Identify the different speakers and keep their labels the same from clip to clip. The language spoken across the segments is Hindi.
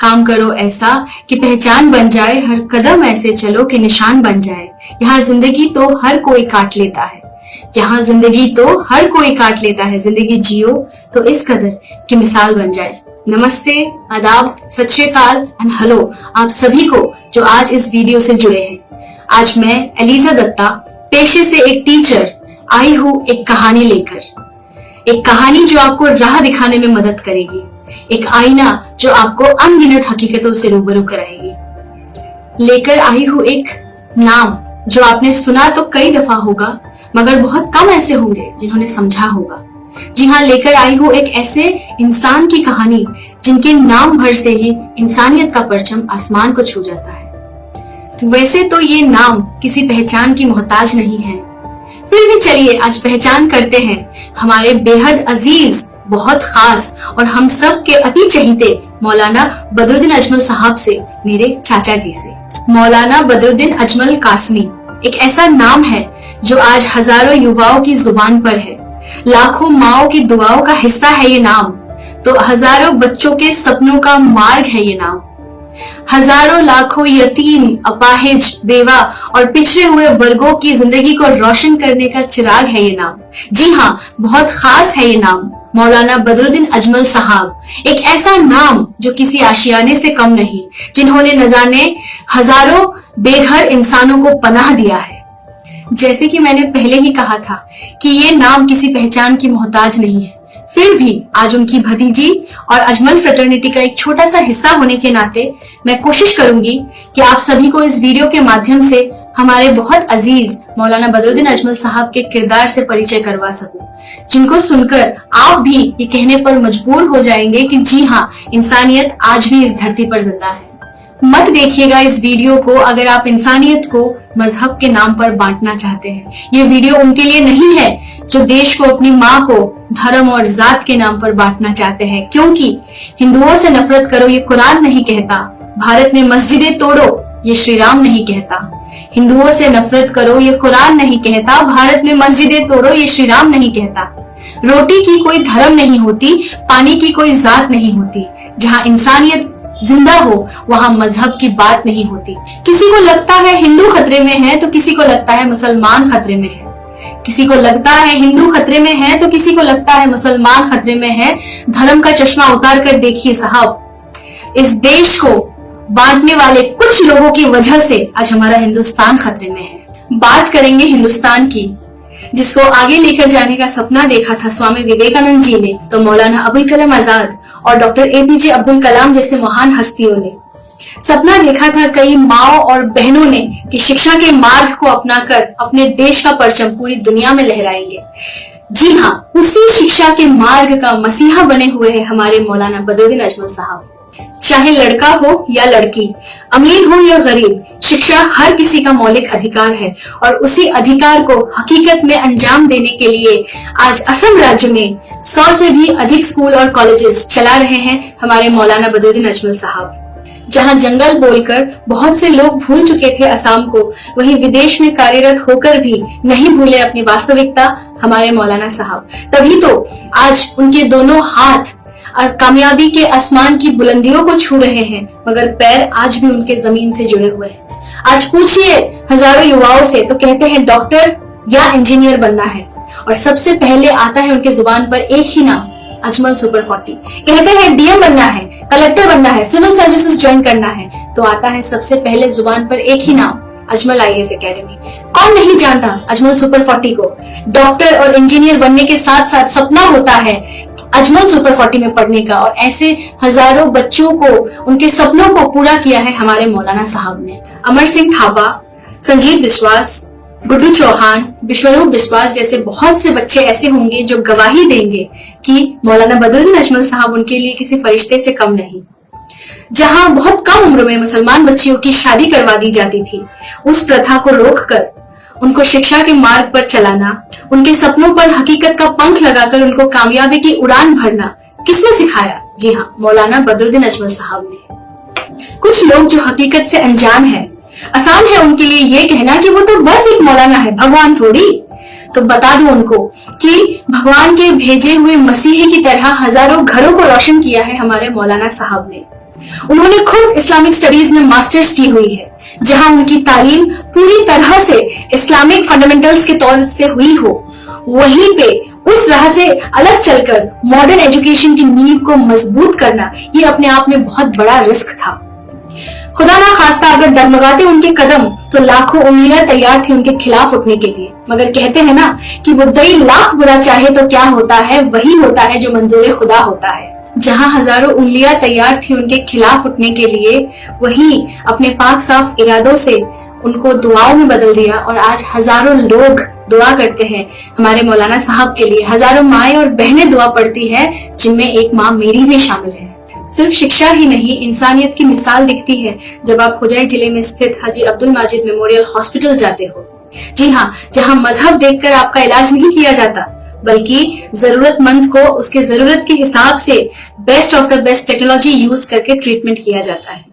Speaker 1: काम करो ऐसा कि पहचान बन जाए, हर कदम ऐसे चलो कि निशान बन जाए। यहाँ जिंदगी तो हर कोई काट लेता है, यहाँ जिंदगी तो हर कोई काट लेता है। जिंदगी जियो तो इस कदर कि मिसाल बन जाए। नमस्ते, आदाब, सत श्री अकाल एंड हेलो आप सभी को जो आज इस वीडियो से जुड़े हैं। आज मैं एलिजा दत्ता पेशे से एक टीचर आई हूँ एक कहानी लेकर, एक कहानी जो आपको राह दिखाने में मदद करेगी, एक आईना जो आपको अनगिनत हकीकतों से रूबरू कराएगी। लेकर आई हूँ एक नाम जो आपने सुना तो कई दफा होगा, मगर बहुत कम ऐसे होंगे जिन्होंने समझा होगा। जी हाँ, लेकर आई हूँ एक ऐसे इंसान की कहानी जिनके नाम भर से ही इंसानियत का परचम आसमान को छू जाता है। वैसे तो ये नाम किसी पहचान की मोहताज नहीं है, फिर भी चलिए आज पहचान करते हैं हमारे बेहद अजीज, बहुत खास और हम सब के अति चहीते मौलाना बदरुद्दीन अजमल साहब से, मेरे चाचा जी से। मौलाना बदरुद्दीन अजमल कासमी एक ऐसा नाम है जो आज हजारों युवाओं की जुबान पर है, लाखों माओं की दुआओं का हिस्सा है ये नाम, तो हजारों बच्चों के सपनों का मार्ग है ये नाम। हजारों लाखों यतीम, अपाहिज, बेवा और पिछड़े हुए वर्गों की जिंदगी को रोशन करने का चिराग है ये नाम। जी हाँ, बहुत खास है ये नाम, मौलाना बदरुद्दीन अजमल साहब। एक ऐसा नाम जो किसी आशियाने से कम नहीं, जिन्होंने न जाने हजारों बेघर इंसानों को पनाह दिया है। जैसे कि मैंने पहले ही कहा था कि ये नाम किसी पहचान की मोहताज नहीं है, फिर भी आज उनकी भतीजी और अजमल फ्रेटर्निटी का एक छोटा सा हिस्सा होने के नाते मैं कोशिश करूंगी कि आप सभी को इस वीडियो के माध्यम से हमारे बहुत अजीज मौलाना बदरुद्दीन अजमल साहब के किरदार से परिचय करवा सकूं, जिनको सुनकर आप भी ये कहने पर मजबूर हो जाएंगे कि जी हाँ, इंसानियत आज भी इस धरती पर जिंदा है। मत देखिएगा इस वीडियो को अगर आप इंसानियत को मजहब के नाम पर बांटना चाहते हैं। ये वीडियो उनके लिए नहीं है जो देश को, अपनी माँ को धर्म और जात के नाम पर बांटना चाहते हैं, क्योंकि हिंदुओं से नफरत करो ये कुरान नहीं कहता, भारत में मस्जिदें तोड़ो ये श्री राम नहीं कहता। हिंदुओं से नफरत करो ये कुरान नहीं कहता, भारत में मस्जिदें तोड़ो ये श्री राम नहीं कहता। रोटी की कोई धर्म नहीं होती, पानी की कोई जात नहीं होती। जहाँ इंसानियत जिंदा हो वहां मजहब की बात नहीं होती। किसी को लगता है हिंदू खतरे में है तो किसी को लगता है मुसलमान खतरे में है, किसी को लगता है हिंदू खतरे में है तो किसी को लगता है मुसलमान खतरे में है। धर्म का चश्मा उतार कर देखिए साहब, इस देश को बांटने वाले कुछ लोगों की वजह से आज हमारा हिंदुस्तान खतरे में है। बात करेंगे हिंदुस्तान की, जिसको आगे लेकर जाने का सपना देखा था स्वामी विवेकानंद जी ने, तो मौलाना अबुल कलाम आजाद और डॉक्टर एपीजे अब्दुल कलाम जैसे महान हस्तियों ने सपना देखा था कई माओ और बहनों ने कि शिक्षा के मार्ग को अपनाकर अपने देश का परचम पूरी दुनिया में लहराएंगे। जी हाँ, उसी शिक्षा के मार्ग का मसीहा बने हुए हैं हमारे मौलाना बदरुद्दीन अजमल साहब। चाहे लड़का हो या लड़की, अमीर हो या गरीब, शिक्षा हर किसी का मौलिक अधिकार है और उसी अधिकार को हकीकत में अंजाम देने के लिए आज असम राज्य में 100 से भी अधिक स्कूल और कॉलेजेस चला रहे हैं हमारे मौलाना बदरुद्दीन अजमल साहब। जहां जंगल बोलकर बहुत से लोग भूल चुके थे असम को, वहीं विदेश में कार्यरत होकर भी नहीं भूले अपनी वास्तविकता हमारे मौलाना साहब। तभी तो आज उनके दोनों हाथ कामयाबी के आसमान की बुलंदियों को छू रहे हैं, मगर पैर आज भी उनके जमीन से जुड़े हुए हैं। आज पूछिए हजारों युवाओं से तो कहते हैं डॉक्टर या इंजीनियर बनना है, और सबसे पहले आता है उनके जुबान पर एक ही नाम, अजमल सुपर 40। कहते हैं डीएम बनना है, कलेक्टर बनना है, सिविल सर्विसेज ज्वाइन करना है, तो आता है सबसे पहले जुबान पर एक ही नाम, अजमल आईएएस एकेडमी। कौन नहीं जानता अजमल सुपर 40 को। डॉक्टर और इंजीनियर बनने के साथ साथ सपना होता है अजमल सुपर 40 में पढ़ने का, और ऐसे हजारों बच्चों को, उनके सपनों को पूरा किया है हमारे मौलाना साहब ने। अमर सिंह थापा, संजीत बिस्वास, गुड्डू चौहान, विश्वरूप बिस्वास जैसे बहुत से बच्चे ऐसे होंगे जो गवाही देंगे कि मौलाना बदरुद्दीन अजमल साहब उनके लिए किसी फरिश्ते से कम नहीं। जहां बहुत कम उम्र में मुसलमान बच्चियों की शादी करवा दी जाती थी, उस प्रथा को रोककर उनको शिक्षा के मार्ग पर चलाना, उनके सपनों पर हकीकत का पंख लगाकर उनको कामयाबी की उड़ान भरना किसने सिखाया? जी हाँ, मौलाना बदरुद्दीन अजमल साहब ने। कुछ लोग जो हकीकत से अनजान है, आसान है उनके लिए ये कहना कि वो तो बस एक मौलाना है, भगवान थोड़ी। तो बता दो उनको कि भगवान के भेजे हुए मसीहे की तरह हजारों घरों को रोशन किया है हमारे मौलाना साहब ने। उन्होंने खुद इस्लामिक स्टडीज में मास्टर्स की हुई है, जहां उनकी तालीम पूरी तरह से इस्लामिक फंडामेंटल्स के तौर से हुई हो। वहीं पे उस राह से अलग चलकर मॉडर्न एजुकेशन की नींव को मजबूत करना ये अपने आप में बहुत बड़ा रिस्क था। खुदा ना खास्ता अगर डगमगाते उनके कदम तो लाखों उंगलियां तैयार थी उनके खिलाफ उठने के लिए, मगर कहते हैं ना कि मुद्दई लाख बुरा चाहे तो क्या होता है, वही होता है जो मंजूर खुदा होता है। जहां हजारों उंगलियां तैयार थी उनके खिलाफ उठने के लिए, वहीं अपने पाक साफ इरादों से उनको दुआओं में बदल दिया और आज हजारों लोग दुआ करते हैं हमारे मौलाना साहब के लिए। हजारों माएं और बहनें दुआ पढ़ती है, जिनमें एक माँ मेरी भी शामिल है। सिर्फ शिक्षा ही नहीं, इंसानियत की मिसाल दिखती है जब आप खुजाई जिले में स्थित हाजी अब्दुल माजिद मेमोरियल हॉस्पिटल जाते हो। जी हाँ, जहाँ मजहब देखकर आपका इलाज नहीं किया जाता, बल्कि जरूरतमंद को उसके जरूरत के हिसाब से best of the best technology use करके ट्रीटमेंट किया जाता है।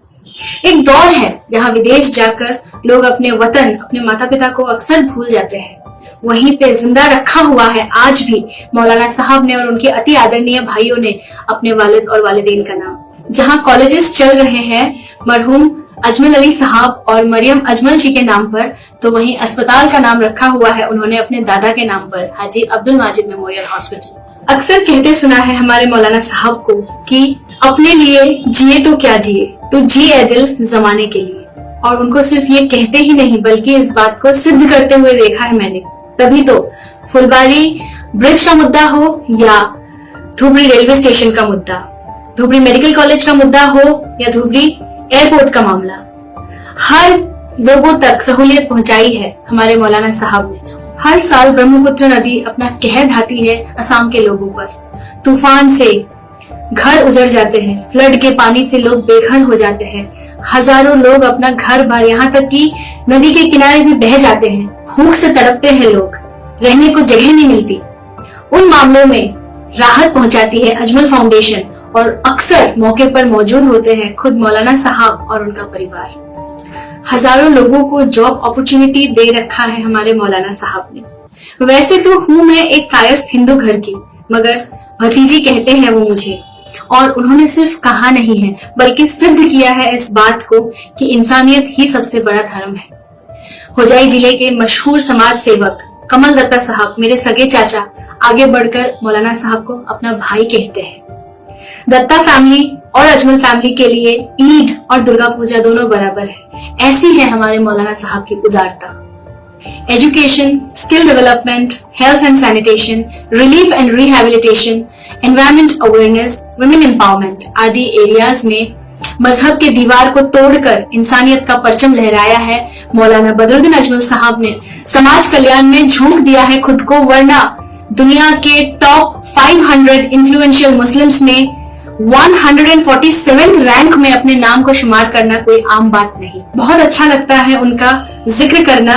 Speaker 1: एक दौर है जहाँ विदेश जाकर लोग अपने वतन, अपने माता पिता को अक्सर भूल जाते हैं। वहीं पे जिंदा रखा हुआ है आज भी मौलाना साहब ने और उनके अति आदरणीय भाइयों ने अपने वालिद और वालिदैन का नाम। जहां कॉलेजेस चल रहे हैं मरहूम अजमल अली साहब और मरियम अजमल जी के नाम पर, तो वहीं अस्पताल का नाम रखा हुआ है उन्होंने अपने दादा के नाम पर, हाजी अब्दुल माजिद मेमोरियल हॉस्पिटल। अक्सर कहते सुना है हमारे मौलाना साहब को कि अपने लिए जिए तो क्या जिए, तो जी ए दिल जमाने के लिए। और उनको सिर्फ ये कहते ही नहीं बल्कि इस बात को सिद्ध करते हुए देखा है मैंने। तभी तो फुलबारी ब्रिज का मुद्दा हो या धुबरी रेलवे स्टेशन का मुद्दा, धुबरी मेडिकल कॉलेज का मुद्दा हो या धुबरी एयरपोर्ट का मामला, हर लोगों तक सहूलियत पहुंचाई है हमारे मौलाना साहब ने। हर साल ब्रह्मपुत्र नदी अपना कहर ढाती है असम के लोगों पर। तूफान से घर उजड़ जाते हैं, फ्लड के पानी से लोग बेघर हो जाते हैं, हजारों लोग अपना घर बार, यहाँ तक कि नदी के किनारे भी बह जाते हैं। भूख से तड़पते हैं लोग, रहने को जगह नहीं मिलती। उन मामलों में राहत पहुंचाती है अजमल फाउंडेशन और अक्सर मौके पर मौजूद होते हैं खुद मौलाना साहब और उनका परिवार। हजारों लोगों को जॉब अपॉर्चुनिटी दे रखा है हमारे मौलाना साहब ने। वैसे तो हूं मैं एक कायस्थ हिंदू घर की, मगर भतीजी कहते हैं वो मुझे, और उन्होंने सिर्फ कहा नहीं है बल्कि सिद्ध किया है इस बात को कि इंसानियत ही सबसे बड़ा धर्म है। होजाई जिले के मशहूर समाज सेवक कमल दत्ता साहब, मेरे सगे चाचा, आगे बढ़कर मौलाना साहब को अपना भाई कहते हैं। दत्ता फैमिली और अजमल फैमिली के लिए ईद और दुर्गा पूजा दोनों बराबर है। ऐसी है हमारे मौलाना साहब की उदारता। Education, skill development, health and sanitation, relief and rehabilitation, environment awareness, women empowerment आदि एरियाज में मजहब के दीवार को तोड़कर इंसानियत का परचम लहराया है मौलाना बदरुद्दीन अजमल साहब ने। समाज कल्याण में झोंक दिया है खुद को, वरना दुनिया के टॉप 500 इन्फ्लुएंशियल मुस्लिम्स में 147th रैंक में अपने नाम को शुमार करना कोई आम बात नहीं। बहुत अच्छा लगता है उनका जिक्र करना,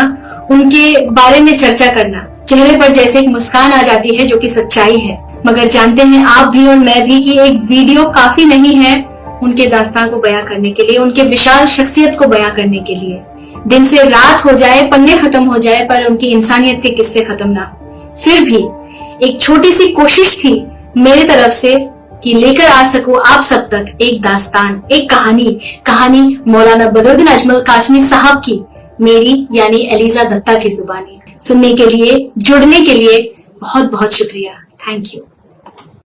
Speaker 1: उनके बारे में चर्चा करना। चेहरे पर जैसे एक मुस्कान आ जाती है जो कि सच्चाई है। मगर जानते हैं आप भी और मैं भी कि एक वीडियो काफी नहीं है उनके दास्तान को बयां करने के लिए, उनके विशाल शख्सियत को बयां करने के लिए। दिन से रात हो जाए, पन्ने खत्म हो जाए, पर उनकी इंसानियत के किस्से खत्म ना। फिर भी एक छोटी सी कोशिश थी मेरी तरफ से कि लेकर आ सकूं आप सब तक एक दास्तान, एक कहानी मौलाना बदरुद्दीन अजमल कासमी साहब की, मेरी यानी एलिजा दत्ता की जुबानी। सुनने के लिए, जुड़ने के लिए बहुत बहुत शुक्रिया। Thank you.